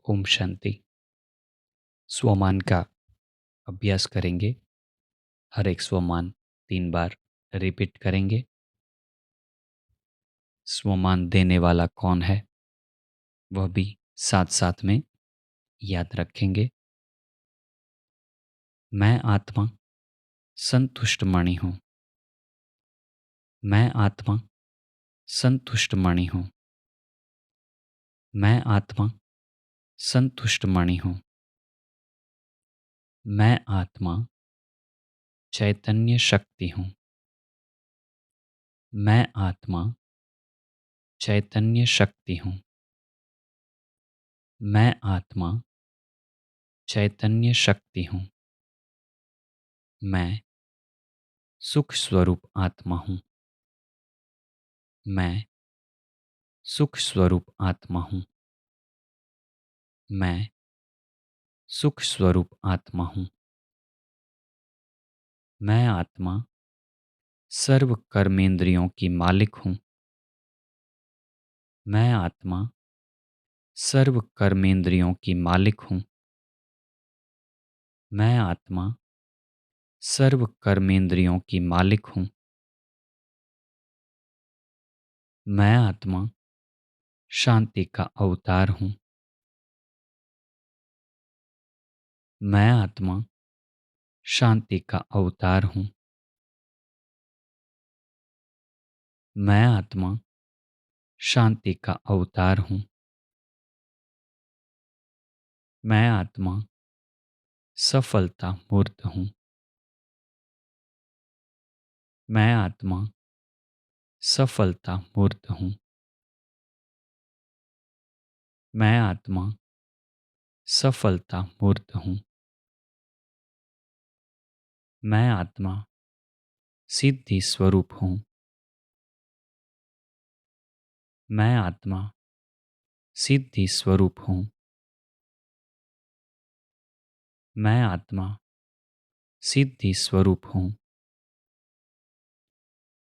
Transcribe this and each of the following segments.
ओम शांति। स्वमान का अभ्यास करेंगे। हर एक स्वमान 3 बार रिपीट करेंगे। स्वमान देने वाला कौन है वह भी साथ साथ में याद रखेंगे। मैं आत्मा संतुष्ट मणि हूँ। मैं आत्मा संतुष्ट मणि हूँ। मैं आत्मा संतुष्ट मणि हूँ। मैं आत्मा चैतन्य शक्ति हूँ। मैं आत्मा चैतन्य शक्ति हूँ। मैं आत्मा चैतन्य शक्ति हूँ। मैं सुख स्वरूप आत्मा हूँ। मैं सुख स्वरूप आत्मा हूँ। मैं सुख स्वरूप आत्मा हूँ। मैं आत्मा सर्व कर्मेंद्रियों की मालिक हूँ। मैं आत्मा सर्व कर्मेंद्रियों की मालिक हूँ। मैं आत्मा सर्व कर्मेंद्रियों की मालिक हूँ। मैं आत्मा शांति का अवतार हूँ। मैं आत्मा शांति का अवतार हूँ। मैं आत्मा शांति का अवतार हूँ। मैं आत्मा सफलता मूर्त हूँ। मैं आत्मा सफलता मूर्त हूँ। मैं आत्मा सफलता मूर्त हूँ। मैं आत्मा सिद्धि स्वरूप हूँ। मैं आत्मा सिद्धि स्वरूप हूँ। मैं आत्मा सिद्धि स्वरूप हूँ।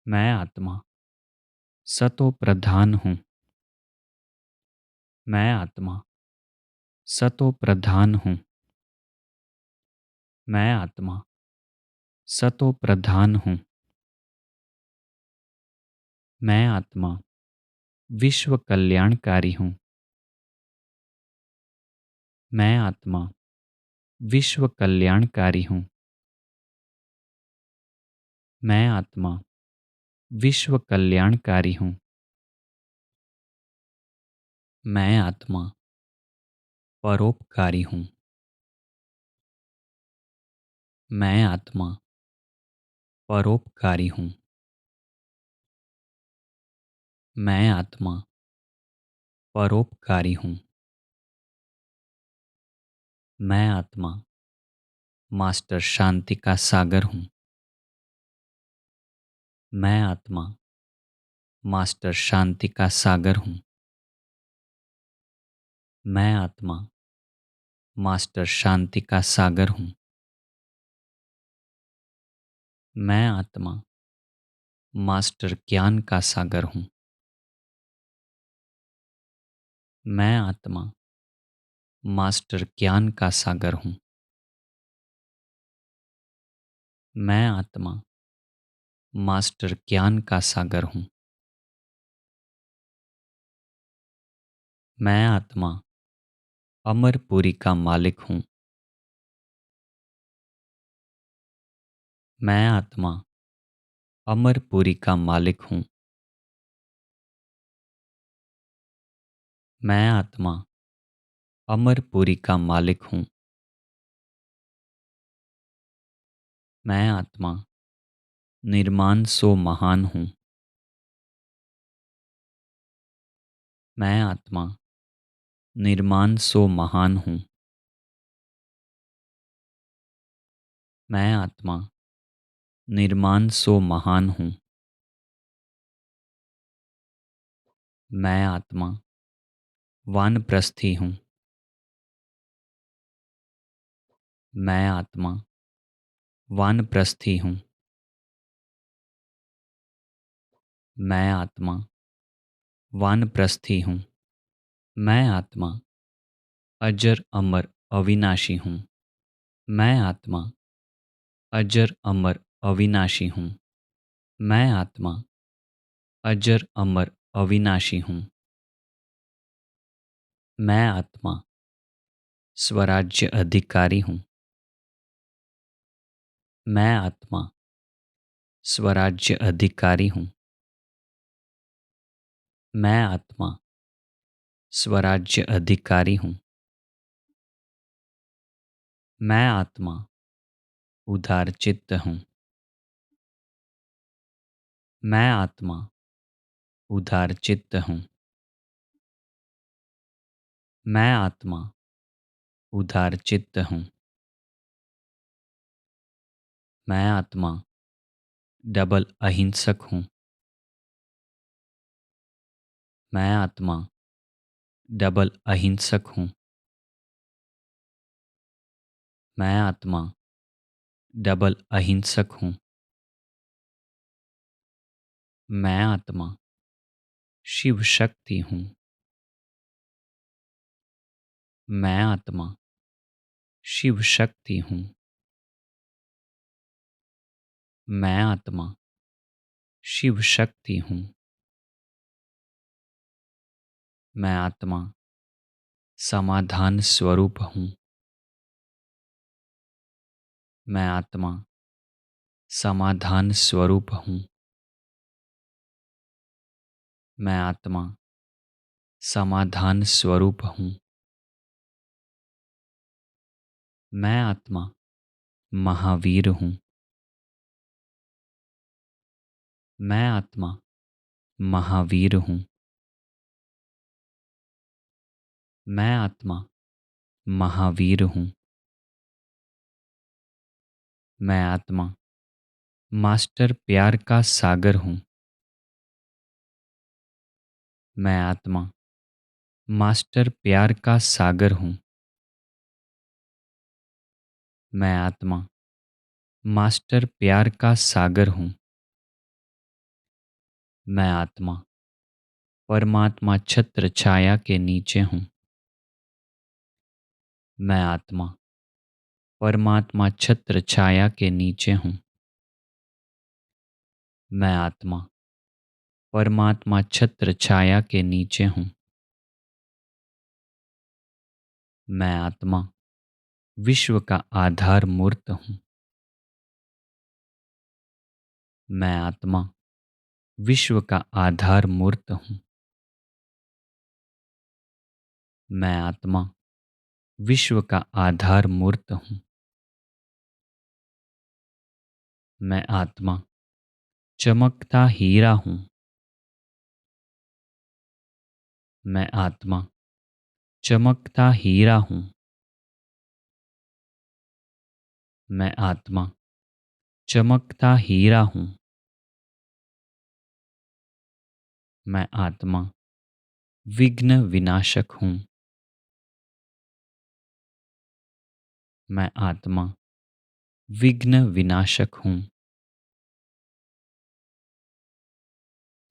मैं आत्मा सतो प्रधान हूँ। मैं आत्मा सतो प्रधान हूँ। मैं आत्मा सतो प्रधान हूँ। मैं आत्मा विश्व कल्याणकारी हूँ। मैं आत्मा विश्व कल्याणकारी हूँ। मैं आत्मा विश्व कल्याणकारी हूँ। मैं आत्मा परोपकारी हूँ। मैं आत्मा परोपकारी हूँ। मैं आत्मा परोपकारी हूँ। मैं आत्मा मास्टर शांति का सागर हूँ। मैं आत्मा मास्टर शांति का सागर हूँ। मैं आत्मा मास्टर शांति का सागर हूँ। मैं आत्मा मास्टर ज्ञान का सागर हूँ। मैं आत्मा मास्टर ज्ञान का सागर हूँ। मैं आत्मा मास्टर ज्ञान का सागर हूँ। मैं आत्मा अमरपुरी का मालिक हूँ। मैं आत्मा अमरपुरी का मालिक हूँ। मैं आत्मा अमरपुरी का मालिक हूँ। मैं आत्मा निर्माण सो महान हूँ। मैं आत्मा निर्माण सो महान हूँ। मैं आत्मा निर्माण सो महान हूँ। मैं आत्मा वानप्रस्थी हूँ। मैं आत्मा वानप्रस्थी हूँ। मैं आत्मा वानप्रस्थी हूँ। मैं आत्मा अजर अमर अविनाशी हूँ। मैं आत्मा अजर अमर अविनाशी हूँ। मैं आत्मा अजर अमर अविनाशी हूँ। मैं आत्मा स्वराज्य अधिकारी हूँ। मैं आत्मा स्वराज्य अधिकारी हूँ। मैं आत्मा स्वराज्य अधिकारी हूँ। मैं आत्मा उदार चित्त हूँ। मैं आत्मा उदार चित्त हूँ। मैं आत्मा उदार चित्त हूँ। मैं आत्मा डबल अहिंसक हूँ। मैं आत्मा डबल अहिंसक हूँ। मैं आत्मा डबल अहिंसक हूँ। मैं आत्मा शिव शक्ति हूँ। मैं आत्मा शिव शक्ति हूँ। मैं आत्मा शिव शक्ति हूँ। मैं आत्मा समाधान स्वरूप हूँ। मैं आत्मा समाधान स्वरूप हूँ। मैं आत्मा समाधान स्वरूप हूँ। मैं आत्मा महावीर हूँ। मैं आत्मा महावीर हूँ। मैं आत्मा महावीर हूँ। मैं आत्मा मास्टर प्यार का सागर हूँ। मैं आत्मा मास्टर प्यार का सागर हूँ। मैं आत्मा मास्टर प्यार का सागर हूँ। मैं आत्मा परमात्मा छत्र छाया के नीचे हूँ। मैं आत्मा परमात्मा छत्र छाया के नीचे हूँ। मैं आत्मा परमात्मा छत्र छाया के नीचे हूँ। मैं आत्मा विश्व का आधार मूर्त हूँ। मैं आत्मा विश्व का आधार मूर्त हूँ। मैं आत्मा विश्व का आधार मूर्त हूँ। मैं आत्मा चमकता हीरा हूँ। मैं आत्मा चमकता हीरा हूँ। मैं आत्मा चमकता हीरा हूँ। मैं आत्मा विघ्न विनाशक हूँ। मैं आत्मा विघ्न विनाशक हूँ।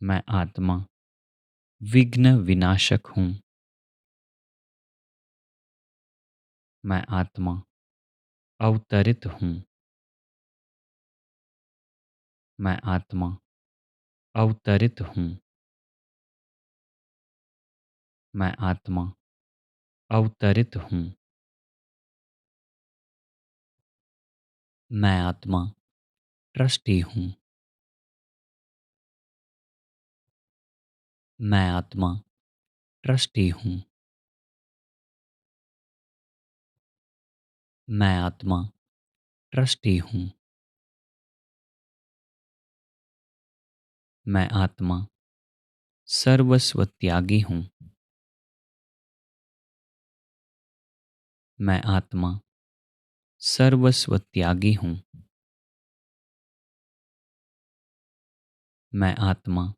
मैं आत्मा विघ्न विनाशक हूँ। मैं आत्मा अवतरित हूँ। मैं आत्मा अवतरित हूँ। मैं आत्मा अवतरित हूँ। मैं आत्मा ट्रस्टी हूँ। मैं आत्मा ट्रस्टी हूँ। मैं आत्मा ट्रस्टी हूँ। मैं आत्मा सर्वस्व त्यागी हूँ। मैं आत्मा सर्वस्व त्यागी हूँ। मैं आत्मा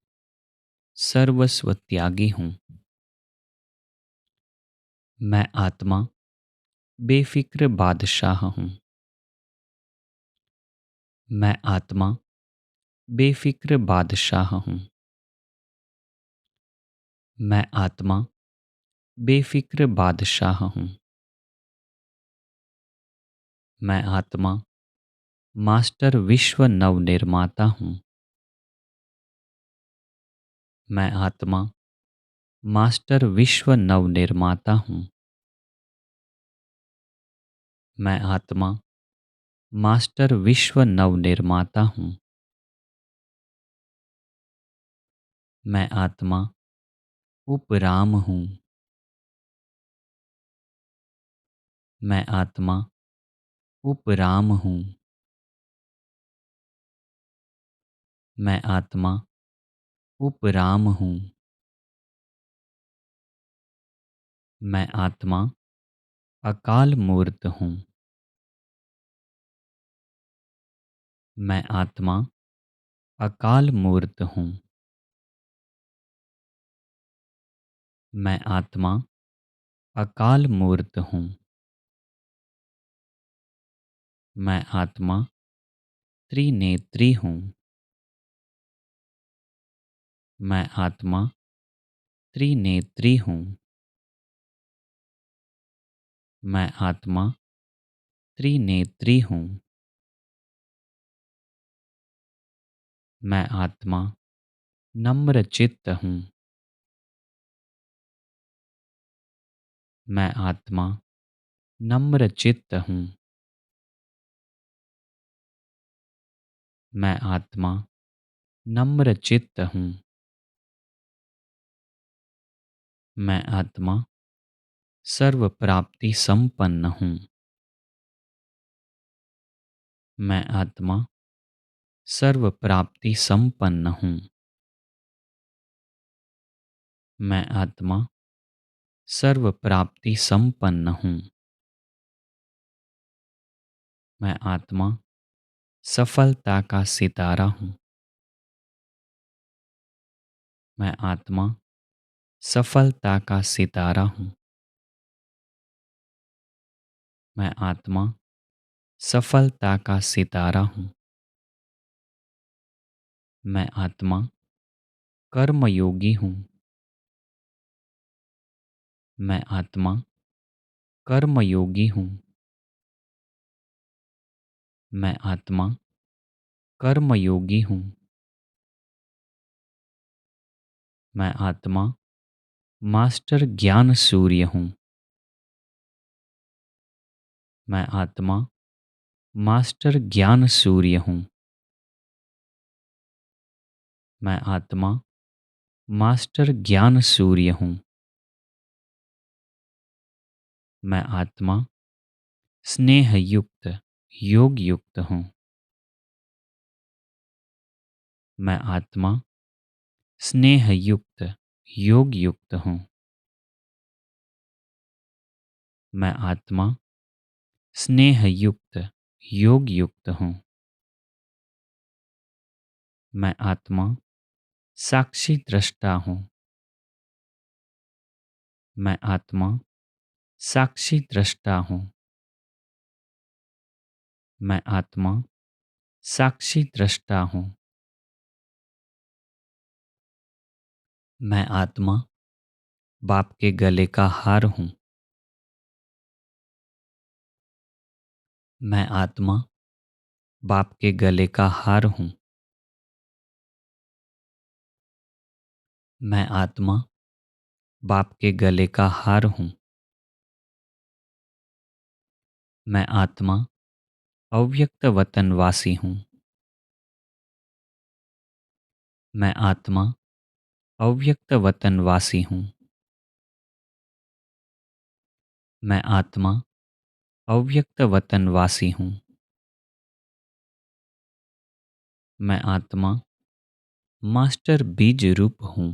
सर्वस्व त्यागी हूँ। मैं आत्मा बेफिक्र बादशाह हूँ। मैं आत्मा बेफिक्र बादशाह हूँ। मैं आत्मा बेफिक्र बादशाह हूँ। मैं आत्मा मास्टर विश्व नवनिर्माता हूँ। मैं आत्मा मास्टर विश्व नवनिर्माता हूँ। मैं आत्मा मास्टर विश्व नवनिर्माता हूँ। मैं आत्मा उपराम हूँ। मैं आत्मा उपराम हूँ। मैं आत्मा उपराम हूँ। मैं आत्मा अकाल मूर्त हूँ। मैं आत्मा अकाल मूर्त हूँ। मैं आत्मा अकाल मूर्त हूँ। मैं आत्मा त्रिनेत्री हूँ। मैं आत्मा त्रिनेत्री हूँ। मैं आत्मा त्रिनेत्री हूँ। मैं आत्मा नम्रचित्त हूँ। मैं आत्मा नम्रचित्त हूँ। मैं आत्मा नम्रचित्त हूँ। मैं आत्मा सर्व प्राप्ति संपन्न हूँ। मैं आत्मा सर्व प्राप्ति संपन्न हूँ। मैं आत्मा सर्व प्राप्ति संपन्न हूँ। मैं आत्मा सफलता का सितारा हूँ। मैं आत्मा सफलता का सितारा हूँ। मैं आत्मा सफलता का सितारा हूँ। मैं आत्मा कर्मयोगी हूँ। मैं आत्मा कर्मयोगी हूँ। मैं आत्मा कर्मयोगी हूँ। मैं आत्मा मास्टर ज्ञान सूर्य हूँ। मैं आत्मा मास्टर ज्ञान सूर्य हूँ। मैं आत्मा मास्टर ज्ञान सूर्य हूँ। मैं आत्मा स्नेह युक्त योग युक्त हूँ। मैं आत्मा स्नेह युक्त योग युक्त हूँ। मैं आत्मा स्नेह युक्त योग युक्त हूँ। मैं आत्मा साक्षी दृष्टा हूँ। मैं आत्मा साक्षी दृष्टा हूँ। मैं आत्मा साक्षी दृष्टा हूँ। मैं आत्मा बाप के गले का हार हूँ। मैं आत्मा बाप के गले का हार हूँ। मैं आत्मा बाप के गले का हार हूँ। मैं आत्मा अव्यक्त वतनवासी हूँ। मैं आत्मा अव्यक्त वतनवासी हूँ। मैं आत्मा अव्यक्त वतनवासी हूँ। मैं आत्मा मास्टर बीज रूप हूँ।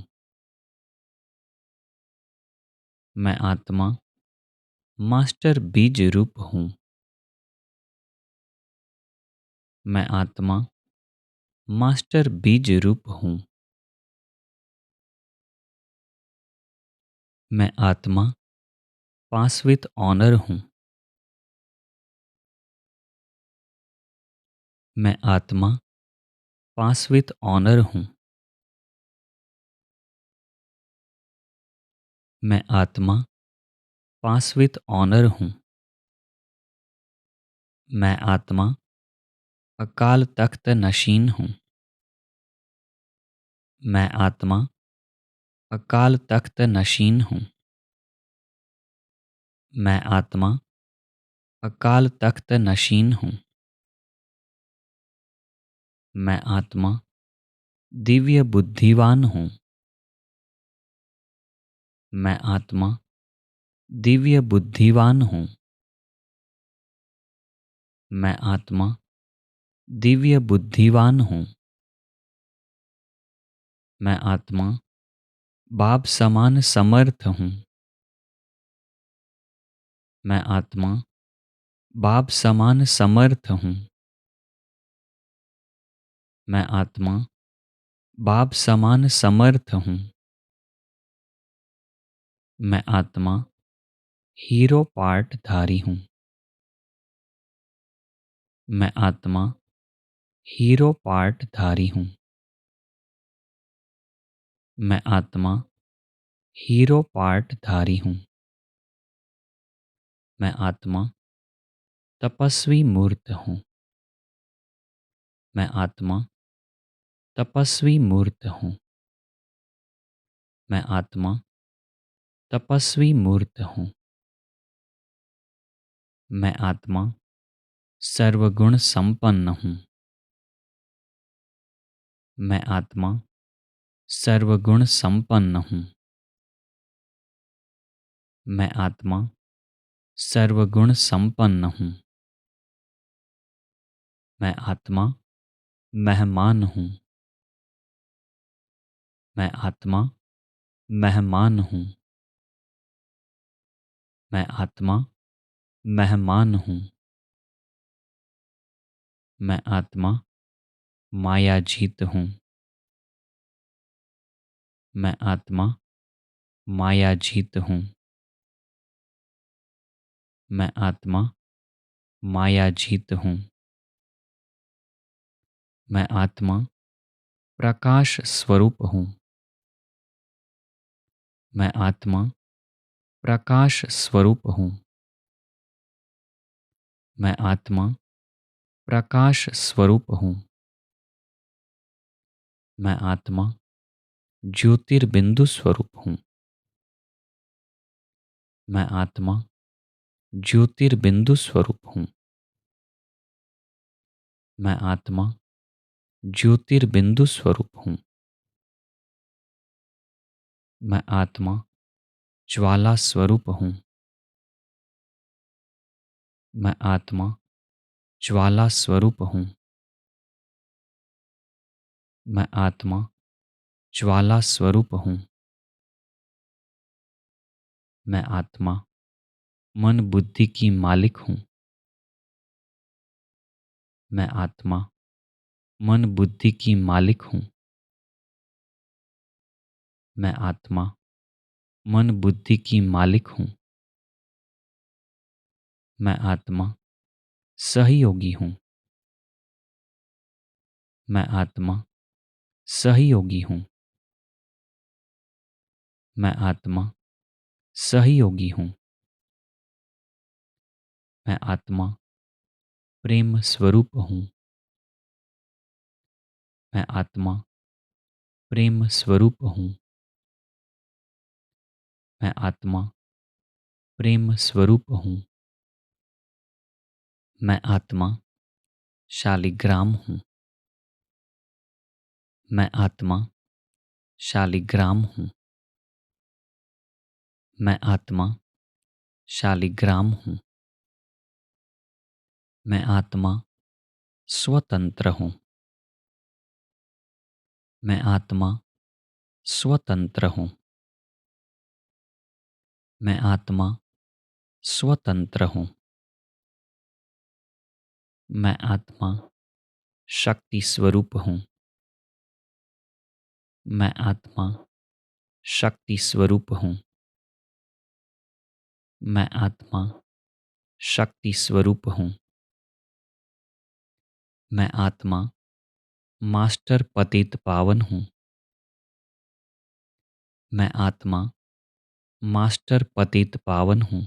मैं आत्मा मास्टर बीज रूप हूँ। मैं आत्मा मास्टर बीज रूप हूँ। मैं आत्मा पास विथ ऑनर हूँ। मैं आत्मा पास विथ ऑनर हूँ। मैं आत्मा पास विथ ऑनर हूँ। मैं आत्मा अकाल तख्त नशीन हूँ। मैं आत्मा अकाल तख्त नशीन हूँ। मैं आत्मा अकाल तख्त नशीन हूँ। मैं आत्मा दिव्य बुद्धिवान हूँ। मैं आत्मा दिव्य बुद्धिवान हूँ। मैं आत्मा दिव्य बुद्धिवान हूँ। मैं आत्मा बाप समान समर्थ हूँ। मैं आत्मा बाप समान समर्थ हूँ। मैं आत्मा बाप समान समर्थ हूँ। मैं आत्मा हीरो पार्ट धारी हूँ। मैं आत्मा हीरो पार्ट धारी हूँ। मैं आत्मा हीरो पार्ट धारी हूँ। मैं आत्मा तपस्वी मूर्त हूँ। मैं आत्मा तपस्वी मूर्त हूँ। मैं आत्मा तपस्वी मूर्त हूँ। मैं आत्मा सर्वगुण संपन्न हूँ। मैं आत्मा सर्वगुण संपन्न हूँ। मैं आत्मा सर्वगुण संपन्न हूँ। मैं आत्मा मेहमान हूँ। मैं आत्मा मेहमान हूँ। मैं आत्मा मेहमान हूँ। मैं आत्मा मायाजीत हूँ। मैं आत्मा मायाजीत हूँ। मैं आत्मा मायाजीत हूँ। मैं आत्मा प्रकाश स्वरूप हूँ। मैं आत्मा प्रकाश स्वरूप हूँ। मैं आत्मा प्रकाश स्वरूप हूँ। मैं आत्मा ज्योतिर्बिंदु स्वरूप हूँ। मैं आत्मा ज्योतिर्बिंदु स्वरूप हूँ। मैं आत्मा ज्योतिर्बिंदु स्वरूप हूँ। मैं आत्मा ज्वाला स्वरूप हूँ। मैं आत्मा ज्वाला स्वरूप हूँ। मैं आत्मा ज्वाला स्वरूप हूँ। मैं आत्मा मन बुद्धि की मालिक हूँ। मैं आत्मा मन बुद्धि की मालिक हूँ। मैं आत्मा मन बुद्धि की मालिक हूँ। मैं आत्मा सहयोगी हूँ। मैं आत्मा सहयोगी हूँ। मैं आत्मा सहयोगी हूँ। मैं आत्मा प्रेम स्वरूप हूँ। मैं आत्मा प्रेम स्वरूप हूँ। मैं आत्मा प्रेम स्वरूप हूँ। मैं आत्मा शालिग्राम हूँ। मैं आत्मा शालिग्राम हूँ। मैं आत्मा शालिग्राम हूँ। मैं आत्मा स्वतंत्र हूँ। मैं आत्मा स्वतंत्र हूँ। मैं आत्मा स्वतंत्र हूँ। मैं आत्मा शक्ति स्वरूप हूँ। मैं आत्मा शक्ति स्वरूप हूँ। मैं आत्मा शक्ति स्वरूप हूँ। मैं आत्मा मास्टर पतित पावन हूँ। मैं आत्मा मास्टर पतित पावन हूँ।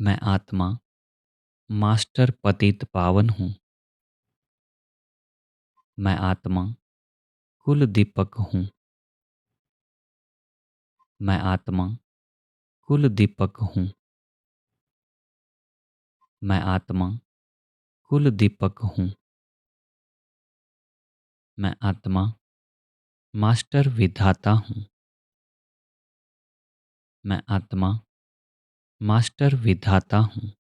मैं आत्मा मास्टर पतित पावन हूँ। मैं आत्मा कुल दीपक हूँ। मैं आत्मा कुल दीपक हूँ। मैं आत्मा कुल दीपक हूँ। मैं आत्मा मास्टर विधाता हूँ। मैं आत्मा मास्टर विधाता हूँ।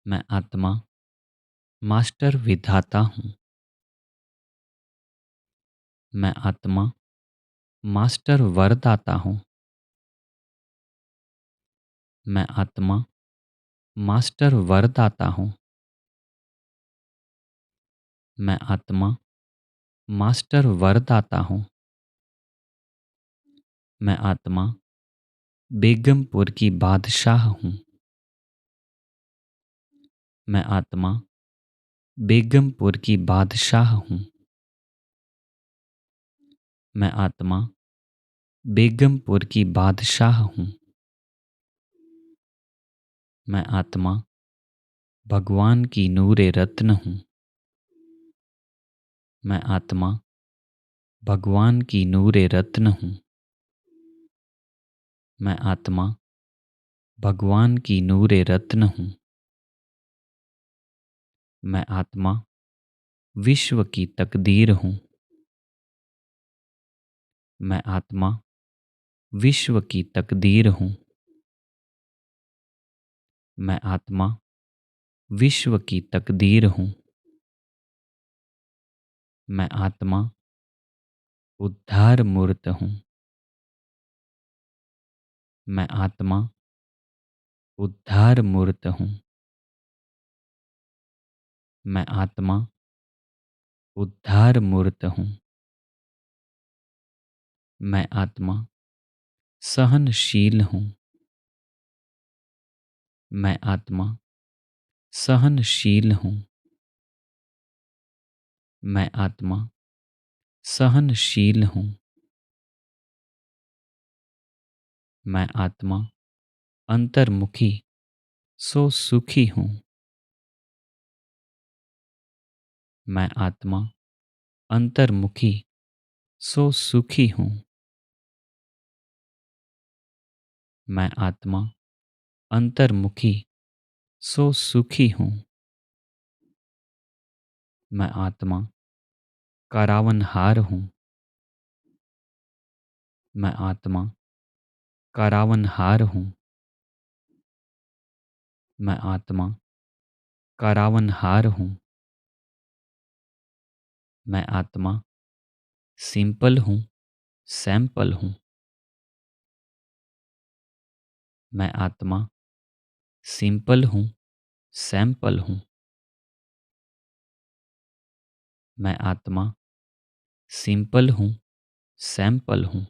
मैं आत्मा मास्टर विधाता हूँ। मैं आत्मा मास्टर वरदाता हूँ। मैं आत्मा मास्टर वरदाता हूँ। मैं आत्मा मास्टर वरदाता हूँ। मैं आत्मा बेगमपुर की बादशाह हूँ। मैं आत्मा बेगमपुर की बादशाह हूँ। मैं आत्मा बेगमपुर की बादशाह हूँ। मैं आत्मा भगवान की नूरे रत्न हूँ। मैं आत्मा भगवान की नूरे रत्न हूँ। मैं आत्मा भगवान की नूरे रत्न हूँ। मैं आत्मा विश्व की तकदीर हूँ। मैं आत्मा विश्व की तकदीर हूँ। मैं आत्मा विश्व की तकदीर हूँ। मैं आत्मा उद्धार मूर्त हूँ। मैं आत्मा उद्धार मूर्त हूँ। मैं आत्मा उद्धार मूर्त हूँ। मैं आत्मा सहनशील हूँ। मैं आत्मा सहनशील हूँ। मैं आत्मा सहनशील हूँ। मैं आत्मा अंतर्मुखी सो सुखी हूँ। मैं आत्मा अंतर्मुखी सो सुखी हूँ। मैं आत्मा अंतर्मुखी सो सुखी हूँ। मैं आत्मा करावनहार हूँ। मैं आत्मा करावनहार हूँ। मैं आत्मा करावनहार हूँ। मैं आत्मा सिंपल हूँ, सैंपल हूँ। मैं आत्मा सिंपल हूँ, सैंपल हूँ। मैं आत्मा सिंपल हूँ, सैंपल हूँ।